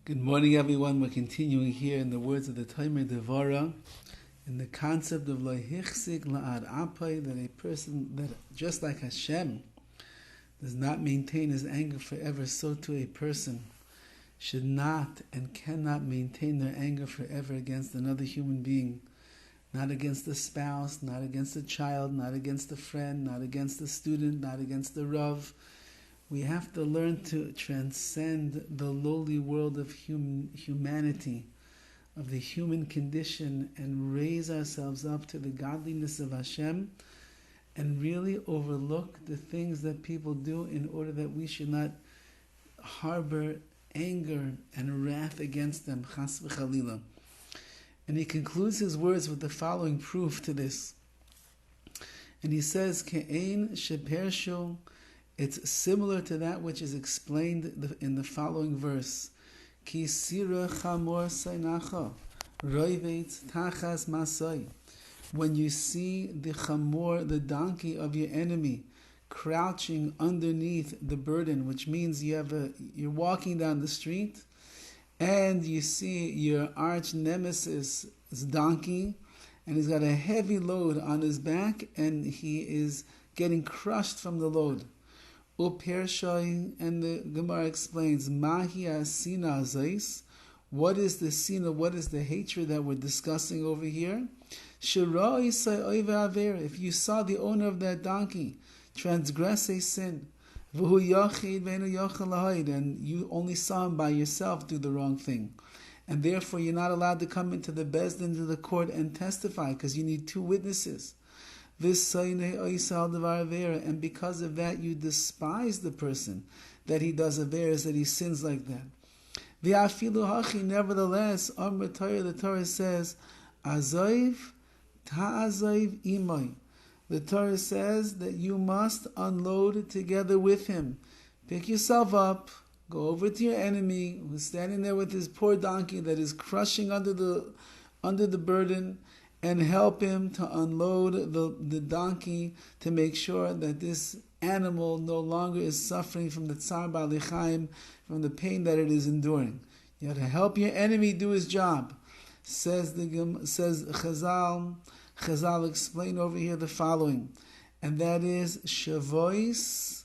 Good morning, everyone. We're continuing here in the words of the DEVORAH, in the concept of lo hichzik la'ad apai, that a person that, just like Hashem, does not maintain his anger forever, so too a person should not and cannot maintain their anger forever against another human being. Not against a spouse, not against a child, not against a friend, not against a student, not against the Rav. We have to learn to transcend the lowly world of humanity, of the human condition, and raise ourselves up to the godliness of Hashem, and really overlook the things that people do in order that we should not harbor anger and wrath against them, chas v'chalila. And he concludes his words with the following proof to this. And he says, Ke'ein shepershu, it's similar to that which is explained in the following verse. Ki sira chamor sainacha, roivetz tachas masai. When you see the chamor, the donkey of your enemy, crouching underneath the burden, which means you're walking down the street, and you see your arch nemesis' donkey, and he's got a heavy load on his back, and he is getting crushed from the load. Upershai, and the Gemara explains, Mahi asina zais. What is the sina? What is the hatred that we're discussing over here? If you saw the owner of that donkey transgress a sin, and you only saw him by yourself do the wrong thing, and therefore you're not allowed to come into the bezdin, into the court, and testify because you need two witnesses. And because of that you despise the person that he does averas, that he sins like that. Nevertheless, the Torah says, Azayv ta'azayv imay. The Torah says that you must unload together with him. Pick yourself up, go over to your enemy who's standing there with his poor donkey that is crushing under the burden, and help him to unload the donkey to make sure that this animal no longer is suffering from the tsar ba'alei chaim, from the pain that it is enduring. You have to help your enemy do his job. Says Chazal explain over here the following, and that is Shavois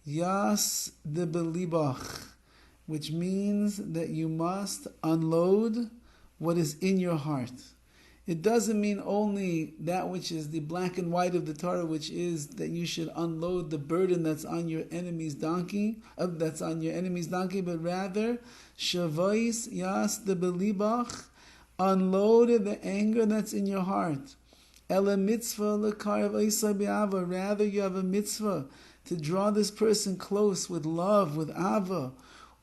Yas de Belibach, which means that you must unload what is in your heart. It doesn't mean only that which is the black and white of the Torah, which is that you should unload the burden that's on your enemy's donkey, but rather Shavais Yas de Belibach, unload the anger that's in your heart. Ela mitzvah lekarav Eisa be'ava, rather you have a mitzvah to draw this person close with love, with ava.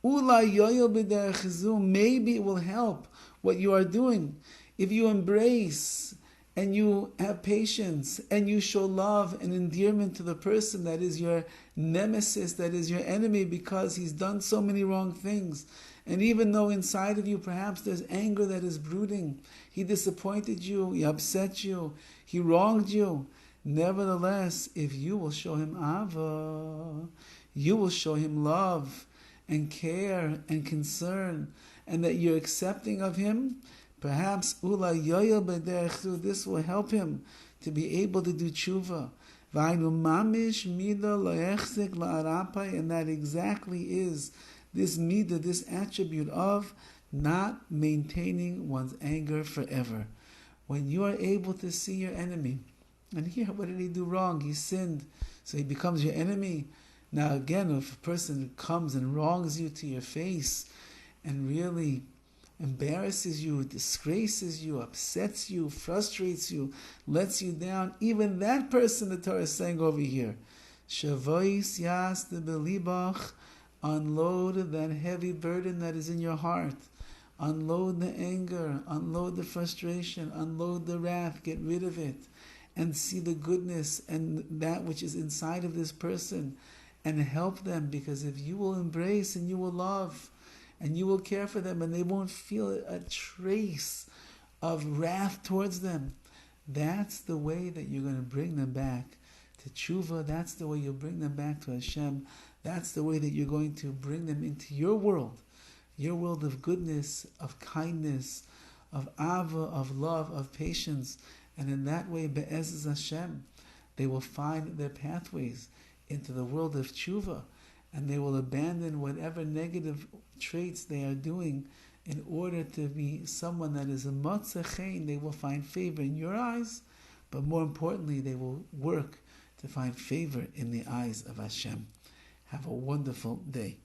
Ula yoyel b'derech zu, maybe it will help what you are doing. If you embrace and you have patience and you show love and endearment to the person that is your nemesis, that is your enemy, because he's done so many wrong things, and even though inside of you perhaps there's anger that is brooding, he disappointed you, he upset you, he wronged you, nevertheless, if you will show him ava, you will show him love and care and concern, and that you're accepting of him, perhaps ula yoyel b'derech, this will help him to be able to do tshuva. V'aynu mamish mida lo echzik la'arapai, and that exactly is this mida, this attribute of not maintaining one's anger forever. When you are able to see your enemy, and here, what did he do wrong? He sinned, so he becomes your enemy. Now again, if a person comes and wrongs you to your face, and really embarrasses you, disgraces you, upsets you, frustrates you, lets you down, even that person, the Torah is saying over here, Shavois Yas de Belibach, unload that heavy burden that is in your heart. Unload the anger, unload the frustration, unload the wrath, get rid of it, and see the goodness and that which is inside of this person, and help them, because if you will embrace and you will love, and you will care for them, and they won't feel a trace of wrath towards them, that's the way that you're going to bring them back to tshuva. That's the way you'll bring them back to Hashem. That's the way that you're going to bring them into your world, your world of goodness, of kindness, of ava, of love, of patience. And in that way, be'ezus Hashem, they will find their pathways into the world of tshuva, and they will abandon whatever negative traits they are doing in order to be someone that is a motzeh chen. They will find favor in your eyes, but more importantly, they will work to find favor in the eyes of Hashem. Have a wonderful day.